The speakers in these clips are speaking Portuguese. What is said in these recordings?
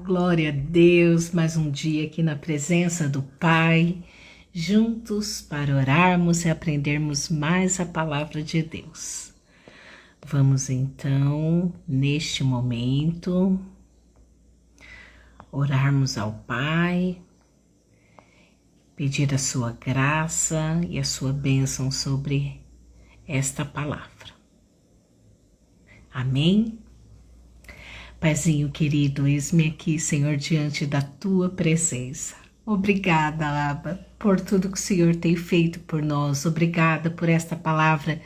Glória a Deus, mais um dia aqui na presença do Pai, juntos para orarmos e aprendermos mais a palavra de Deus. Vamos então, neste momento, orarmos ao Pai, pedir a sua graça e a sua bênção sobre esta palavra. Amém? Paizinho querido, eis-me aqui, Senhor, diante da tua presença. Obrigada, Abba, por tudo que o Senhor tem feito por nós. Obrigada por esta palavra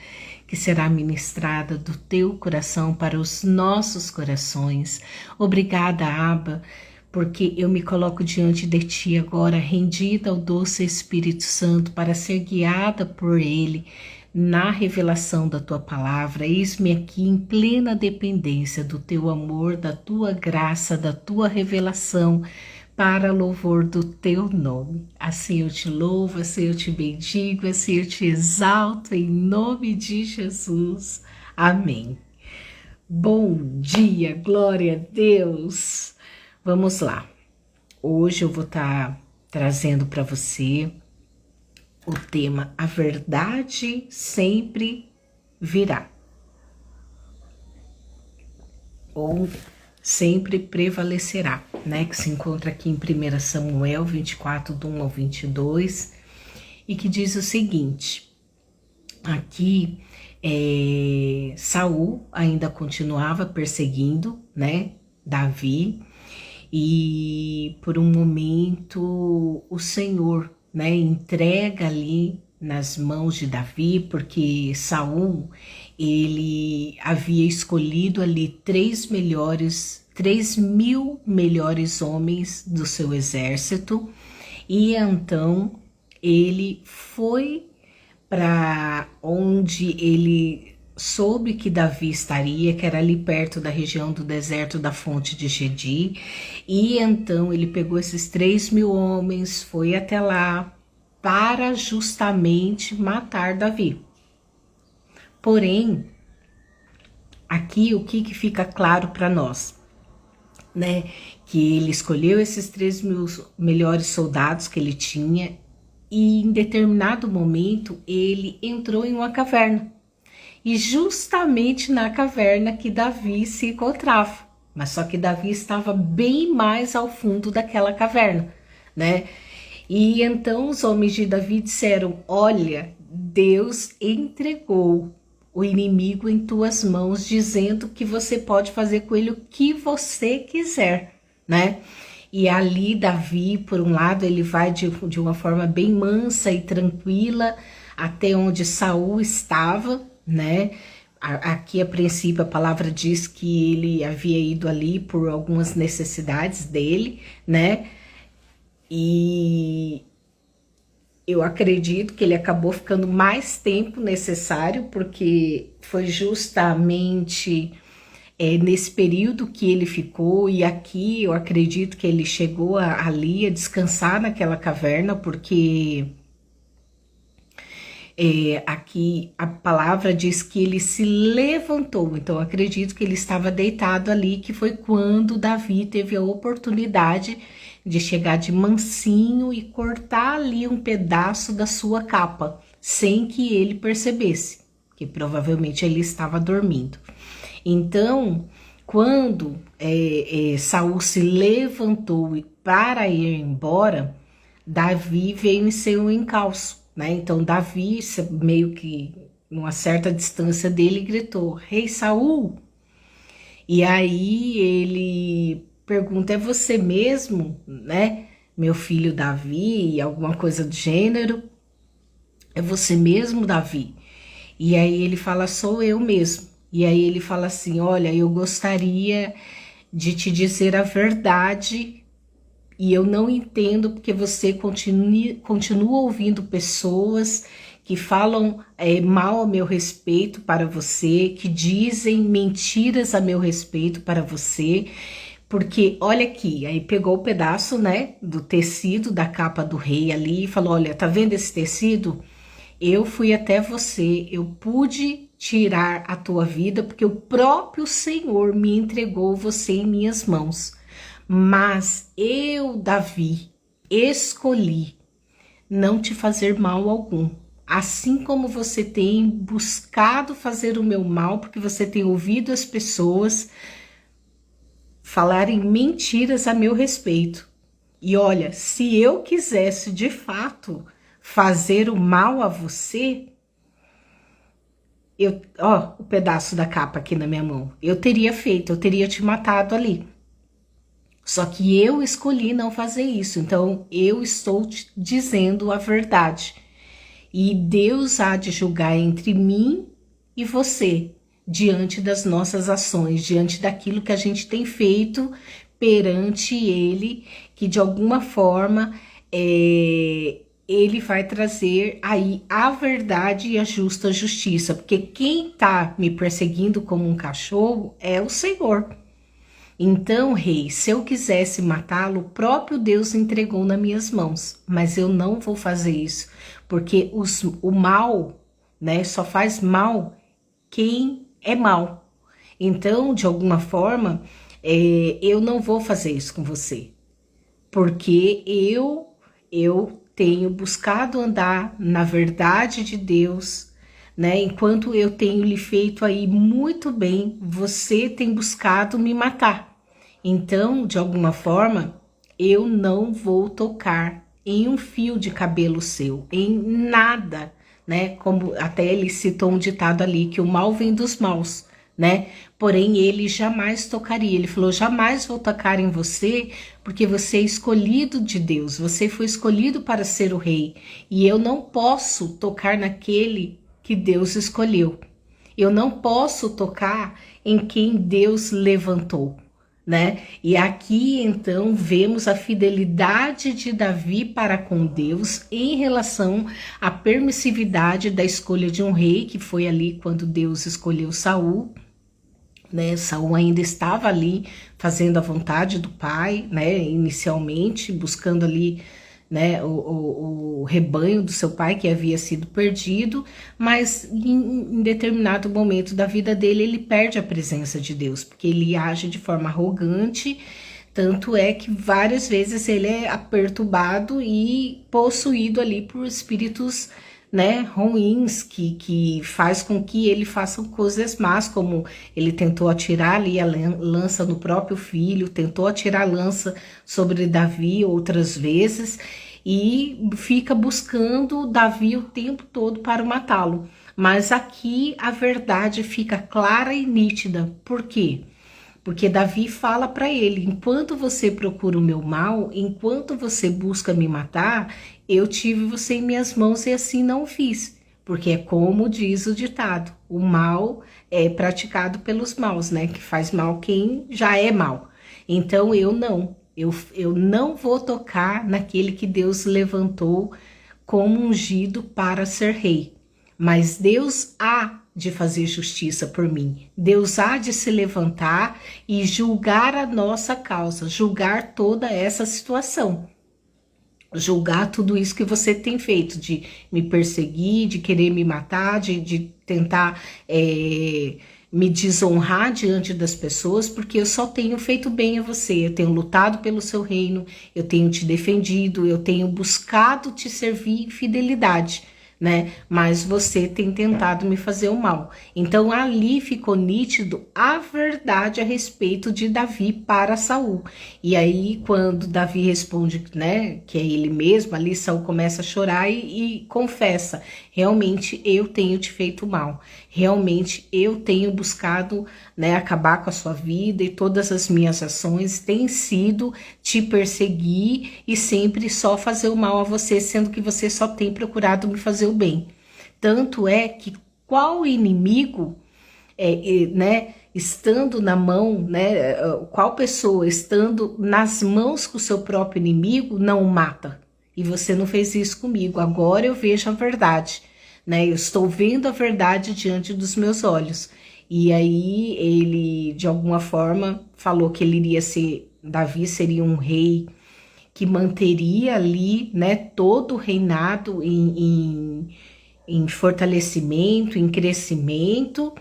que será ministrada do teu coração para os nossos corações. Obrigada, Abba, porque eu me coloco diante de ti agora, rendida ao doce Espírito Santo, para ser guiada por ele, na revelação da tua palavra. Eis-me aqui em plena dependência do teu amor, da tua graça, da tua revelação, para louvor do teu nome. Assim eu te louvo, assim eu te bendigo, assim eu te exalto, em nome de Jesus. Amém. Bom dia, glória a Deus. Vamos lá. Hoje eu vou estar trazendo para você o tema A Verdade Sempre Virá, ou sempre prevalecerá, né? Que se encontra aqui em 1 Samuel 24, do 1 ao 22, e que diz o seguinte: aqui Saul ainda continuava perseguindo, né, Davi, e por um momento o Senhor, né, entrega ali nas mãos de Davi, porque Saul, ele havia escolhido ali 3.000 melhores homens do seu exército, e então ele foi para onde ele soube que Davi estaria, que era ali perto da região do deserto da fonte de Gedi, e então ele pegou esses 3.000 homens, foi até lá para justamente matar Davi. Porém, aqui o que fica claro para nós, né? Que ele escolheu esses 3.000 melhores soldados que ele tinha, e em determinado momento ele entrou em uma caverna. E justamente na caverna que Davi se encontrava. Mas só que Davi estava bem mais ao fundo daquela caverna, né? E então os homens de Davi disseram: olha, Deus entregou o inimigo em tuas mãos, dizendo que você pode fazer com ele o que você quiser, né? E ali Davi, por um lado, ele vai de uma forma bem mansa e tranquila até onde Saul estava, né? Aqui a princípio a palavra diz que ele havia ido ali por algumas necessidades dele, né? E eu acredito que ele acabou ficando mais tempo necessário, porque foi justamente nesse período que ele ficou, e aqui eu acredito que ele chegou ali a descansar naquela caverna, porque aqui a palavra diz que ele se levantou, então eu acredito que ele estava deitado ali, que foi quando Davi teve a oportunidade de chegar de mansinho e cortar ali um pedaço da sua capa, sem que ele percebesse, que provavelmente ele estava dormindo. Então, quando Saul se levantou para ir embora, Davi veio em seu encalço, né? Então Davi, meio que numa certa distância dele, gritou: Rei Saul! E aí ele pergunta: é você mesmo, né? Meu filho Davi, alguma coisa do gênero. É você mesmo, Davi? E aí ele fala: sou eu mesmo. E aí ele fala assim: olha, eu gostaria de te dizer a verdade, e eu não entendo porque você continua ouvindo pessoas que falam mal a meu respeito para você, que dizem mentiras a meu respeito para você, porque olha aqui, aí pegou o pedaço, né, do tecido da capa do rei ali e falou: olha, tá vendo esse tecido? Eu fui até você, eu pude tirar a tua vida, porque o próprio Senhor me entregou você em minhas mãos. Mas eu, Davi, escolhi não te fazer mal algum. Assim como você tem buscado fazer o meu mal, porque você tem ouvido as pessoas falarem mentiras a meu respeito. E olha, se eu quisesse de fato fazer o mal a você, ó, o pedaço da capa aqui na minha mão, eu teria feito, eu teria te matado ali. Só que eu escolhi não fazer isso, então eu estou te dizendo a verdade. E Deus há de julgar entre mim e você, diante das nossas ações, diante daquilo que a gente tem feito perante Ele, que de alguma forma Ele vai trazer aí a verdade e a justa justiça, porque quem está me perseguindo como um cachorro é o Senhor. Então, rei, se eu quisesse matá-lo, o próprio Deus entregou nas minhas mãos, mas eu não vou fazer isso, porque o mal, né, só faz mal quem é mal. Então, de alguma forma, eu não vou fazer isso com você, porque eu tenho buscado andar na verdade de Deus, né? Enquanto eu tenho lhe feito aí muito bem, você tem buscado me matar. Então, de alguma forma, eu não vou tocar em um fio de cabelo seu, em nada, né? Como até ele citou um ditado ali, que o mal vem dos maus, né? Porém, ele jamais tocaria. Ele falou: jamais vou tocar em você, porque você é escolhido de Deus, você foi escolhido para ser o rei, e eu não posso tocar naquele que Deus escolheu. Eu não posso tocar em quem Deus levantou, né? E aqui então vemos a fidelidade de Davi para com Deus em relação à permissividade da escolha de um rei, que foi ali quando Deus escolheu Saul, né? Saul ainda estava ali fazendo a vontade do pai, né? Inicialmente buscando ali, né, o rebanho do seu pai que havia sido perdido, mas em determinado momento da vida dele ele perde a presença de Deus, porque ele age de forma arrogante, tanto é que várias vezes ele é perturbado e possuído ali por espíritos, né, ruins, que faz com que ele faça coisas más, como ele tentou atirar ali a lança no próprio filho, tentou atirar a lança sobre Davi outras vezes, e fica buscando Davi o tempo todo para matá-lo. Mas aqui a verdade fica clara e nítida. Por quê? Porque Davi fala para ele: enquanto você procura o meu mal, enquanto você busca me matar, eu tive você em minhas mãos e assim não fiz. Porque é como diz o ditado: o mal é praticado pelos maus, né? Que faz mal quem já é mal. Então eu não vou tocar naquele que Deus levantou como ungido para ser rei. Mas Deus há de fazer justiça por mim. Deus há de se levantar e julgar a nossa causa, julgar toda essa situação. Julgar tudo isso que você tem feito, de me perseguir, de querer me matar, de tentar me desonrar diante das pessoas, porque eu só tenho feito bem a você, eu tenho lutado pelo seu reino, eu tenho te defendido, eu tenho buscado te servir em fidelidade, né? Mas você tem tentado me fazer o mal. Então ali ficou nítido a verdade a respeito de Davi para Saul. E aí quando Davi responde, né, que é ele mesmo, ali Saul começa a chorar e confessa: realmente eu tenho te feito mal. Realmente eu tenho buscado, né, acabar com a sua vida, e todas as minhas ações têm sido te perseguir e sempre só fazer o mal a você, sendo que você só tem procurado me fazer o bem. Tanto é que qual inimigo, né, estando na mão, né, qual pessoa estando nas mãos com o seu próprio inimigo não o mata? E você não fez isso comigo. Agora eu vejo a verdade, né? Eu estou vendo a verdade diante dos meus olhos. E aí ele, de alguma forma, falou que ele iria ser, Davi seria um rei que manteria ali, né, todo o reinado em fortalecimento, em crescimento,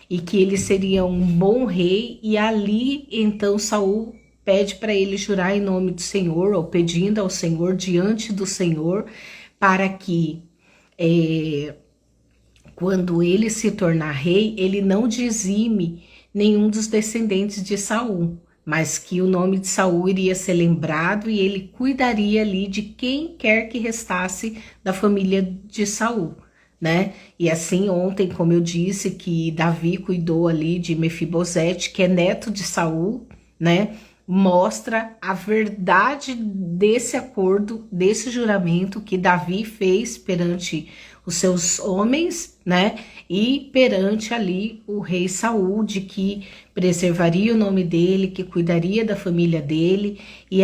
e que ele seria um bom rei. E ali então Saul pede para ele jurar em nome do Senhor, ou pedindo ao Senhor diante do Senhor, para que quando ele se tornar rei, ele não dizime nenhum dos descendentes de Saul, mas que o nome de Saul iria ser lembrado e ele cuidaria ali de quem quer que restasse da família de Saul, né? E assim ontem, como eu disse, que Davi cuidou ali de Mefibosete, que é neto de Saul, né? Mostra a verdade desse acordo, desse juramento que Davi fez perante os seus homens, né? E perante ali o rei Saul, de que preservaria o nome dele, que cuidaria da família dele. E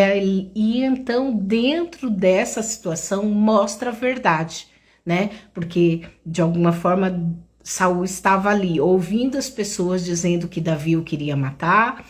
então, dentro dessa situação, mostra a verdade, né? Porque, de alguma forma, Saul estava ali, ouvindo as pessoas dizendo que Davi o queria matar,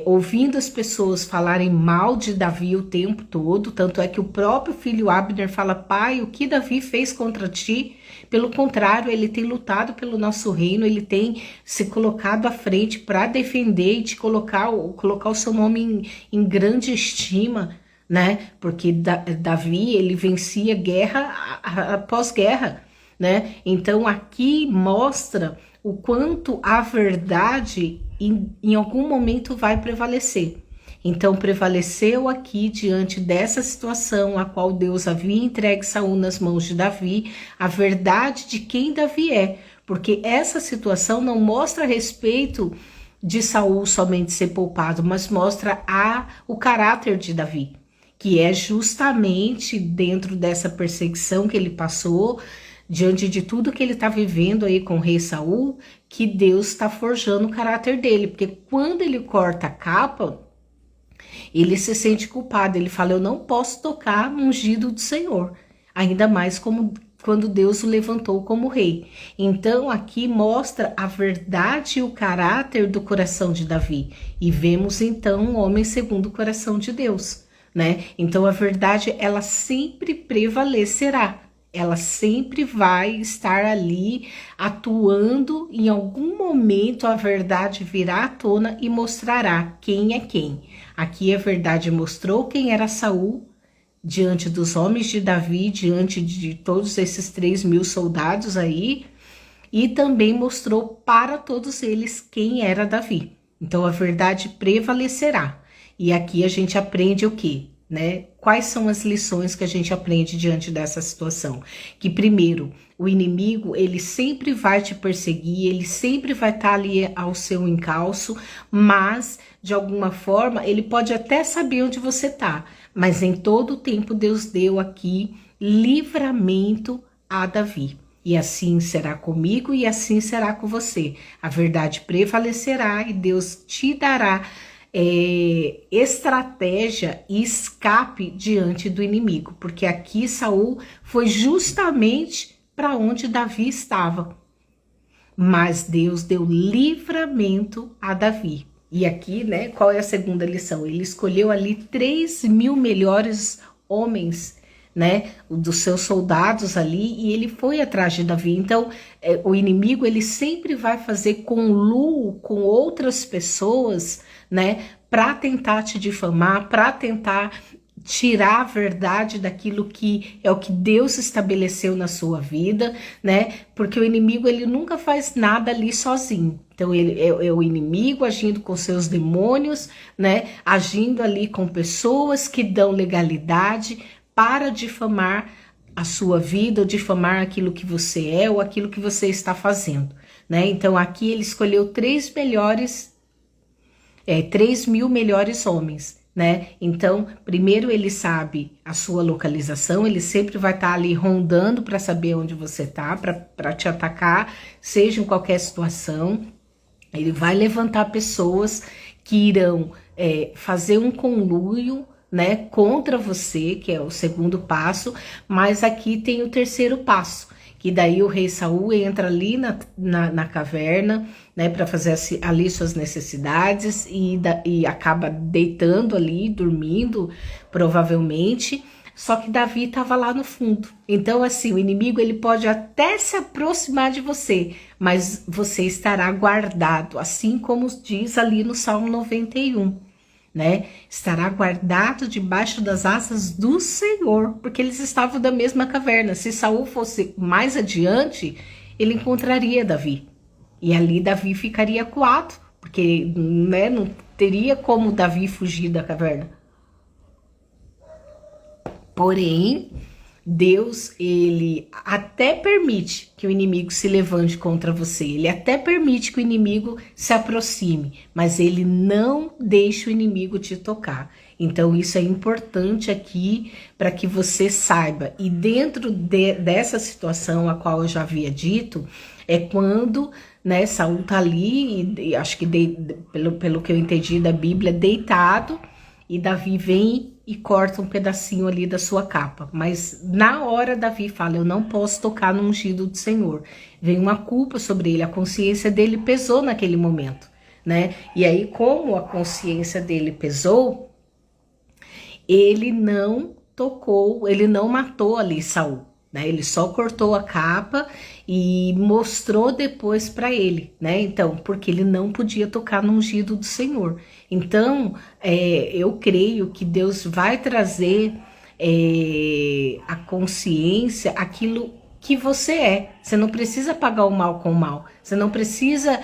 ouvindo as pessoas falarem mal de Davi o tempo todo, tanto é que o próprio filho Abner fala: pai, o que Davi fez contra ti? Pelo contrário, ele tem lutado pelo nosso reino, ele tem se colocado à frente para defender e te colocar o seu nome em grande estima, né? Porque Davi, ele vencia guerra após guerra, né? Então aqui mostra o quanto a verdade em algum momento vai prevalecer. Então prevaleceu aqui, diante dessa situação a qual Deus havia entregue Saul nas mãos de Davi, a verdade de quem Davi é, porque essa situação não mostra a respeito de Saul somente ser poupado, mas mostra o caráter de Davi, que é justamente dentro dessa perseguição que ele passou, diante de tudo que ele está vivendo aí com o rei Saul, que Deus está forjando o caráter dele, porque quando ele corta a capa, ele se sente culpado, ele fala: eu não posso tocar no ungido do Senhor, ainda mais quando Deus o levantou como rei. Então aqui mostra a verdade e o caráter do coração de Davi, e vemos então um homem segundo o coração de Deus, né? Então a verdade, ela sempre prevalecerá, ela sempre vai estar ali atuando. Em algum momento a verdade virá à tona e mostrará quem é quem. Aqui a verdade mostrou quem era Saul diante dos homens de Davi, diante de todos esses 3.000 soldados aí, e também mostrou para todos eles quem era Davi. Então a verdade prevalecerá. E aqui a gente aprende o quê? Né? Quais são as lições que a gente aprende diante dessa situação? Que primeiro, o inimigo, ele sempre vai te perseguir, ele sempre vai estar ali ao seu encalço, mas de alguma forma ele pode até saber onde você está, mas em todo o tempo Deus deu aqui livramento a Davi. E assim será comigo e assim será com você. A verdade prevalecerá e Deus te dará estratégia e escape diante do inimigo, porque aqui Saul foi justamente para onde Davi estava, mas Deus deu livramento a Davi. E aqui, né, qual é a segunda lição? Ele escolheu ali 3.000 melhores homens, né, dos seus soldados ali, e ele foi atrás de Davi. Então o inimigo, ele sempre vai fazer conluio com outras pessoas, né, para tentar te difamar, para tentar tirar a verdade daquilo que é o que Deus estabeleceu na sua vida, né? Porque o inimigo, ele nunca faz nada ali sozinho. Então ele é o inimigo agindo com seus demônios, né? Agindo ali com pessoas que dão legalidade para difamar a sua vida, ou difamar aquilo que você é, ou aquilo que você está fazendo, né? Então aqui ele escolheu 3.000 melhores homens, né? Então, primeiro ele sabe a sua localização, ele sempre vai estar ali rondando para saber onde você está, para te atacar, seja em qualquer situação. Ele vai levantar pessoas que irão fazer um conluio, né, contra você, que é o segundo passo, mas aqui tem o terceiro passo, que daí o rei Saul entra ali na caverna, né, para fazer ali suas necessidades e acaba deitando ali, dormindo, provavelmente. Só que Davi estava lá no fundo. Então, assim, o inimigo ele pode até se aproximar de você, mas você estará guardado, assim como diz ali no Salmo 91, né? Estará guardado debaixo das asas do Senhor, porque eles estavam da mesma caverna. Se Saul fosse mais adiante, ele encontraria Davi. E ali Davi ficaria acuado, porque, né, não teria como Davi fugir da caverna. Porém, Deus, ele até permite que o inimigo se levante contra você. Ele até permite que o inimigo se aproxime, mas ele não deixa o inimigo te tocar. Então, isso é importante aqui para que você saiba. E dentro dessa situação a qual eu já havia dito, é quando, né, Saul tá ali, e acho que pelo que eu entendi da Bíblia, deitado, e Davi vem e corta um pedacinho ali da sua capa. Mas na hora Davi fala, eu não posso tocar no ungido do Senhor. Vem uma culpa sobre ele, a consciência dele pesou naquele momento, né? E aí, como a consciência dele pesou, ele não tocou, ele não matou ali Saul, né? Ele só cortou a capa e mostrou depois para ele, né? Então, porque ele não podia tocar no ungido do Senhor. Então, eu creio que Deus vai trazer a consciência, aquilo que você é. Você não precisa pagar o mal com o mal. Você não precisa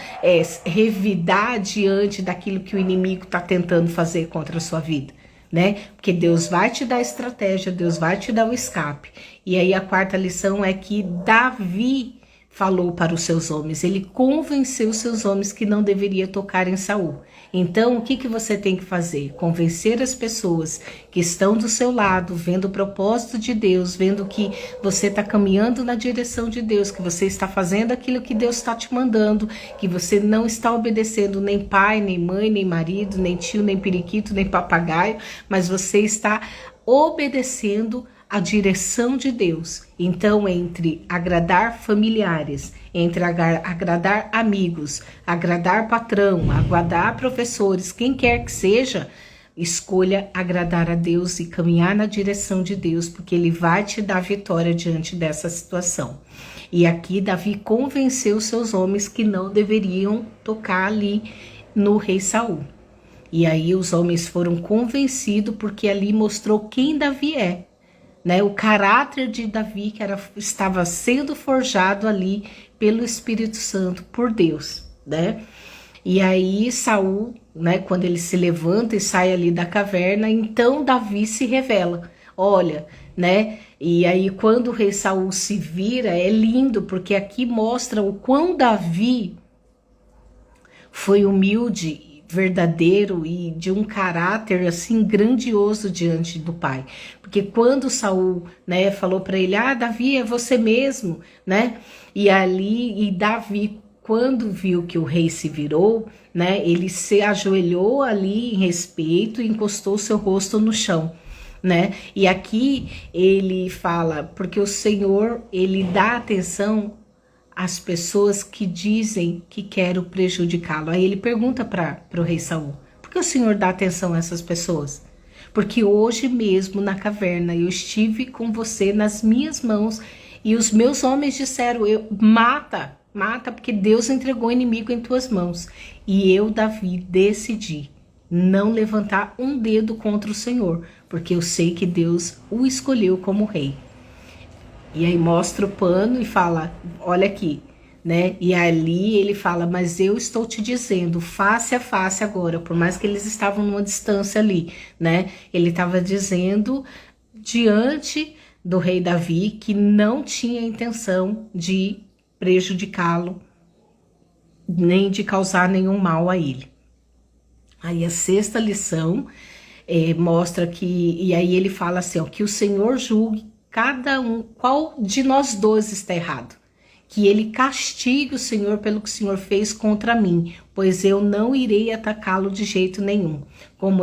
revidar diante daquilo que o inimigo está tentando fazer contra a sua vida, né? Porque Deus vai te dar estratégia, Deus vai te dar o escape. E aí a quarta lição é que Davi falou para os seus homens, ele convenceu os seus homens que não deveria tocar em Saul. Então, o que você tem que fazer? Convencer as pessoas que estão do seu lado, vendo o propósito de Deus, vendo que você está caminhando na direção de Deus, que você está fazendo aquilo que Deus está te mandando, que você não está obedecendo nem pai, nem mãe, nem marido, nem tio, nem periquito, nem papagaio, mas você está obedecendo a direção de Deus. Então, entre agradar familiares, entre agradar amigos, agradar patrão, agradar professores, quem quer que seja, escolha agradar a Deus e caminhar na direção de Deus, porque Ele vai te dar vitória diante dessa situação. E aqui Davi convenceu seus homens que não deveriam tocar ali no rei Saul. E aí os homens foram convencidos porque ali mostrou quem Davi é. Né, o caráter de Davi que estava sendo forjado ali pelo Espírito Santo, por Deus, né? E aí Saul, né, quando ele se levanta e sai ali da caverna, então Davi se revela. Olha, né? E aí quando o rei Saul se vira, é lindo, porque aqui mostra o quão Davi foi humilde, verdadeiro e de um caráter assim grandioso diante do pai, porque quando Saul, né, falou para ele, Davi, é você mesmo, né, e Davi, quando viu que o rei se virou, né, ele se ajoelhou ali em respeito e encostou seu rosto no chão, né, e aqui ele fala, porque o Senhor, ele dá atenção as pessoas que dizem que querem prejudicá-lo. Aí ele pergunta para o rei Saul, por que o Senhor dá atenção a essas pessoas? Porque hoje mesmo na caverna eu estive com você nas minhas mãos e os meus homens disseram, mata, porque Deus entregou o inimigo em tuas mãos. E eu, Davi, decidi não levantar um dedo contra o Senhor, porque eu sei que Deus o escolheu como rei. E aí mostra o pano e fala, olha aqui, né? E ali ele fala, mas eu estou te dizendo, face a face agora, por mais que eles estavam numa distância ali, né? Ele estava dizendo diante do rei Davi que não tinha intenção de prejudicá-lo, nem de causar nenhum mal a ele. Aí a sexta lição mostra que, e aí ele fala assim, ó, que o Senhor julgue cada um, qual de nós dois está errado, que ele castigue o Senhor pelo que o Senhor fez contra mim, pois eu não irei atacá-lo de jeito nenhum.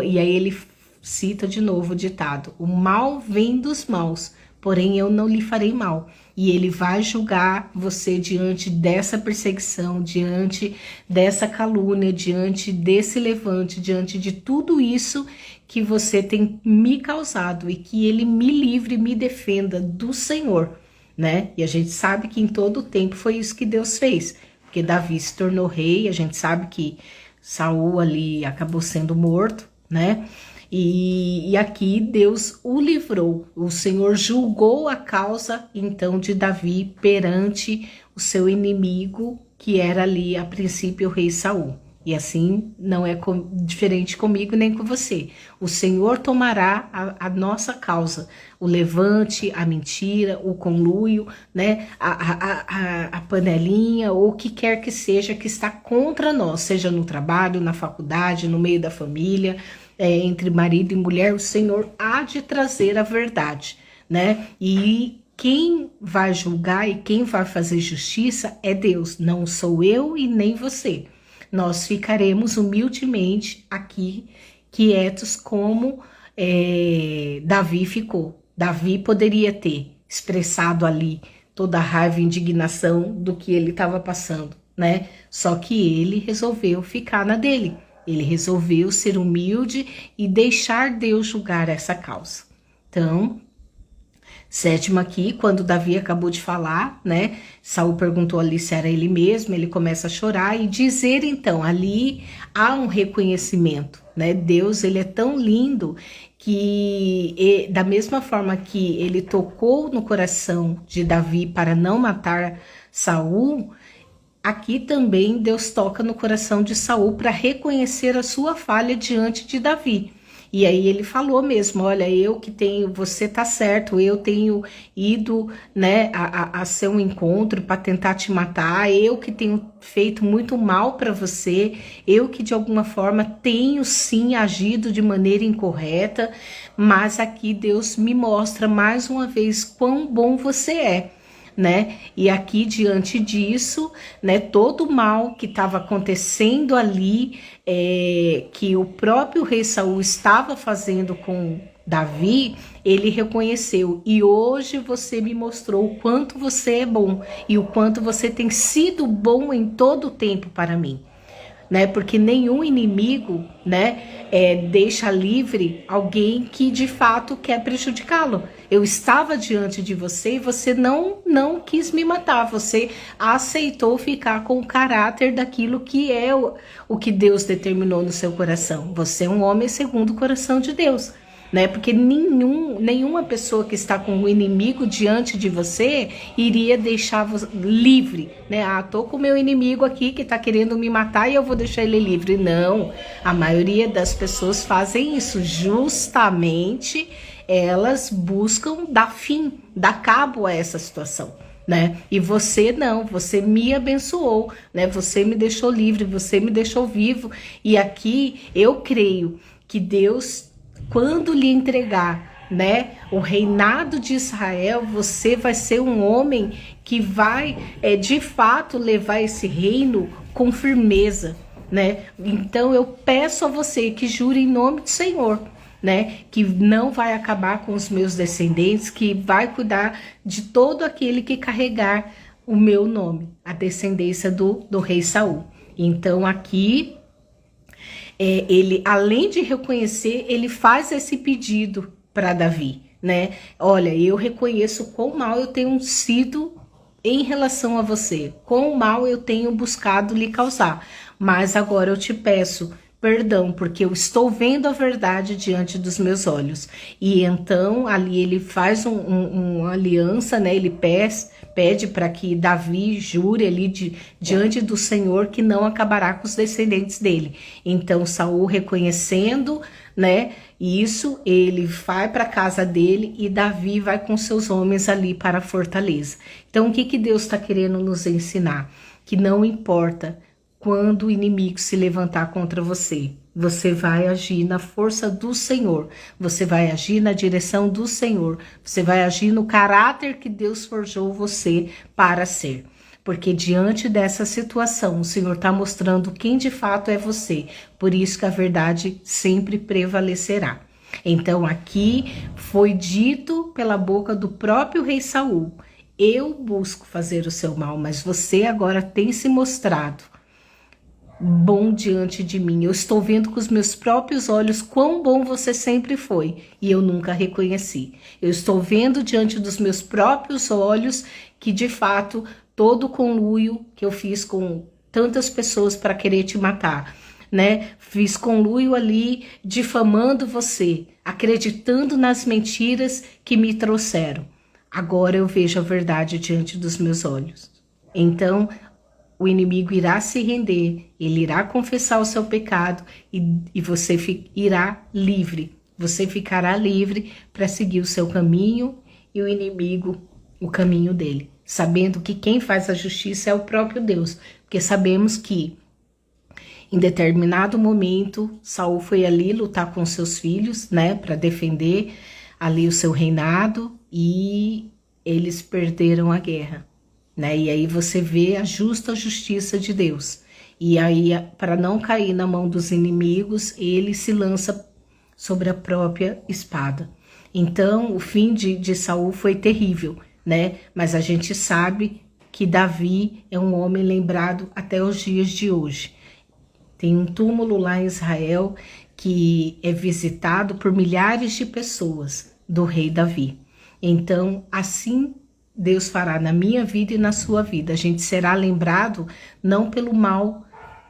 E aí ele cita de novo o ditado, o mal vem dos maus, porém eu não lhe farei mal. E ele vai julgar você diante dessa perseguição, diante dessa calúnia, diante desse levante, diante de tudo isso que você tem me causado, e que ele me livre, me defenda do Senhor, né? E a gente sabe que em todo o tempo foi isso que Deus fez, porque Davi se tornou rei, a gente sabe que Saul ali acabou sendo morto, né? E aqui Deus o livrou, o Senhor julgou a causa então de Davi perante o seu inimigo, que era ali a princípio o rei Saul. E assim não é diferente comigo nem com você. O Senhor tomará a nossa causa, o levante, a mentira, o conluio, né, a panelinha, ou o que quer que seja que está contra nós, seja no trabalho, na faculdade, no meio da família, entre marido e mulher. O Senhor há de trazer a verdade, né? E quem vai julgar e quem vai fazer justiça é Deus, não sou eu e nem você. Nós ficaremos humildemente aqui, quietos, como Davi ficou. Davi poderia ter expressado ali toda a raiva e indignação do que ele estava passando, né? Só que ele resolveu ficar na dele. Ele resolveu ser humilde e deixar Deus julgar essa causa. Então, sétimo aqui, quando Davi acabou de falar, né? Saul perguntou ali se era ele mesmo, ele começa a chorar e dizer, então, ali há um reconhecimento, né? Deus, ele é tão lindo que, da mesma forma que ele tocou no coração de Davi para não matar Saul, aqui também Deus toca no coração de Saul para reconhecer a sua falha diante de Davi. E aí ele falou mesmo, olha, eu que tenho, você tá certo, eu tenho ido, né, a seu encontro para tentar te matar, eu que tenho feito muito mal para você, eu que de alguma forma tenho sim agido de maneira incorreta, mas aqui Deus me mostra mais uma vez quão bom você é. Né? E aqui diante disso, né, todo o mal que estava acontecendo ali, que o próprio rei Saul estava fazendo com Davi, ele reconheceu. E hoje você me mostrou o quanto você é bom e o quanto você tem sido bom em todo o tempo para mim. Né? Porque nenhum inimigo, né, deixa livre alguém que de fato quer prejudicá-lo. Eu estava diante de você e você não quis me matar, você aceitou ficar com o caráter daquilo que é o que Deus determinou no seu coração. Você é um homem segundo o coração de Deus. Né? Porque nenhuma pessoa que está com o inimigo diante de você iria deixar você livre, né? Ah, tô com o meu inimigo aqui que está querendo me matar e eu vou deixar ele livre. Não, a maioria das pessoas fazem isso, justamente elas buscam dar fim, dar cabo a essa situação. Né? E você não, você me abençoou, né? Você me deixou livre, você me deixou vivo. E aqui eu creio que Deus, quando lhe entregar, né, o reinado de Israel, você vai ser um homem que vai, de fato, levar esse reino com firmeza, né? Então eu peço a você que jure em nome do Senhor, né, que não vai acabar com os meus descendentes, que vai cuidar de todo aquele que carregar o meu nome, a descendência do rei Saul. Então aqui ele, além de reconhecer, ele faz esse pedido para Davi, né? Olha, eu reconheço quão mal eu tenho sido em relação a você, quão mal eu tenho buscado lhe causar, mas agora eu te peço perdão, porque eu estou vendo a verdade diante dos meus olhos. E então ali ele faz uma aliança, né? Ele pede para que Davi jure ali diante do Senhor que não acabará com os descendentes dele. Então Saul, reconhecendo, né, isso, ele vai para a casa dele e Davi vai com seus homens ali para a fortaleza. Então o que Deus está querendo nos ensinar? Que não importa quando o inimigo se levantar contra você, você vai agir na força do Senhor, você vai agir na direção do Senhor, você vai agir no caráter que Deus forjou você para ser. Porque diante dessa situação, o Senhor está mostrando quem de fato é você, por isso que a verdade sempre prevalecerá. Então aqui foi dito pela boca do próprio rei Saul: eu busco fazer o seu mal, mas você agora tem se mostrado bom diante de mim. Eu estou vendo com os meus próprios olhos quão bom você sempre foi e eu nunca reconheci. Eu estou vendo diante dos meus próprios olhos que, de fato, todo o conluio que eu fiz com tantas pessoas para querer te matar, né? Fiz conluio ali difamando você, acreditando nas mentiras que me trouxeram. Agora eu vejo a verdade diante dos meus olhos. Então, o inimigo irá se render, ele irá confessar o seu pecado e você irá livre. Você ficará livre para seguir o seu caminho e o inimigo o caminho dele, sabendo que quem faz a justiça é o próprio Deus, porque sabemos que em determinado momento Saul foi ali lutar com seus filhos, né, para defender ali o seu reinado e eles perderam a guerra. Né? E aí você vê a justa justiça de Deus. E aí, para não cair na mão dos inimigos, ele se lança sobre a própria espada. Então, o fim de Saul foi terrível, né? Mas a gente sabe que Davi é um homem lembrado até os dias de hoje. Tem um túmulo lá em Israel que é visitado por milhares de pessoas do rei Davi. Então, assim Deus fará na minha vida e na sua vida. A gente será lembrado não pelo mal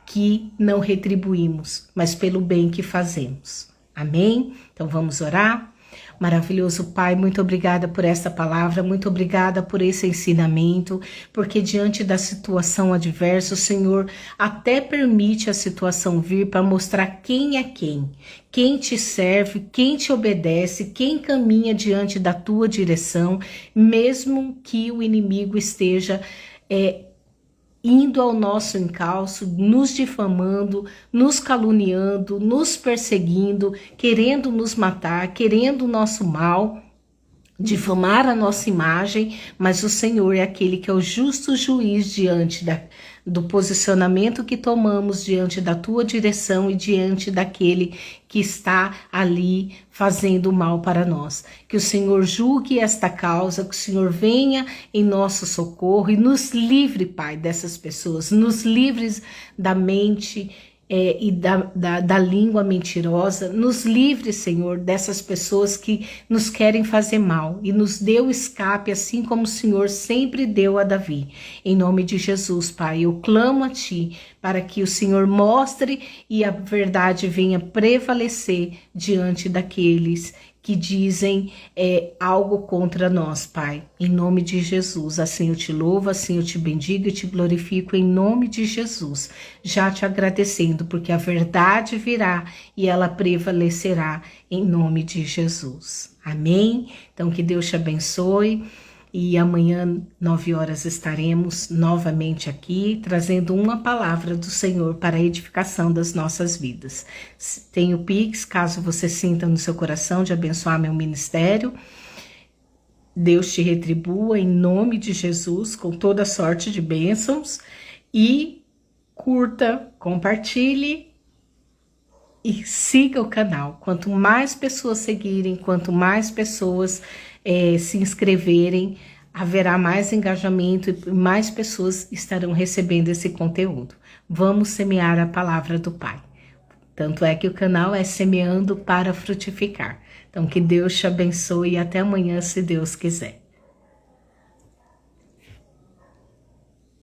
que não retribuímos, mas pelo bem que fazemos. Amém? Então vamos orar? Maravilhoso Pai, muito obrigada por essa palavra, muito obrigada por esse ensinamento, porque diante da situação adversa, o Senhor até permite a situação vir para mostrar quem é quem te serve, quem te obedece, quem caminha diante da tua direção, mesmo que o inimigo esteja indo ao nosso encalço, nos difamando, nos caluniando, nos perseguindo, querendo nos matar, querendo o nosso mal, difamar a nossa imagem, mas o Senhor é aquele que é o justo juiz diante do posicionamento que tomamos diante da tua direção e diante daquele que está ali fazendo mal para nós. Que o Senhor julgue esta causa, que o Senhor venha em nosso socorro e nos livre, Pai, dessas pessoas, nos livres da mente e da língua mentirosa, nos livre, Senhor, dessas pessoas que nos querem fazer mal e nos dê o escape, assim como o Senhor sempre deu a Davi. Em nome de Jesus, Pai, eu clamo a Ti para que o Senhor mostre e a verdade venha prevalecer diante daqueles que dizem algo contra nós, Pai. Em nome de Jesus, assim eu te louvo, assim eu te bendigo e te glorifico em nome de Jesus, já te agradecendo, porque a verdade virá e ela prevalecerá em nome de Jesus. Amém? Então que Deus te abençoe. E amanhã, 9 horas, estaremos novamente aqui, trazendo uma palavra do Senhor para a edificação das nossas vidas. Tem o Pix, caso você sinta no seu coração de abençoar meu ministério. Deus te retribua em nome de Jesus, com toda sorte de bênçãos. E curta, compartilhe e siga o canal. Quanto mais pessoas seguirem, quanto mais pessoas se inscreverem, haverá mais engajamento e mais pessoas estarão recebendo esse conteúdo. Vamos semear a palavra do Pai. Tanto é que o canal é Semeando para Frutificar. Então que Deus te abençoe e até amanhã, se Deus quiser.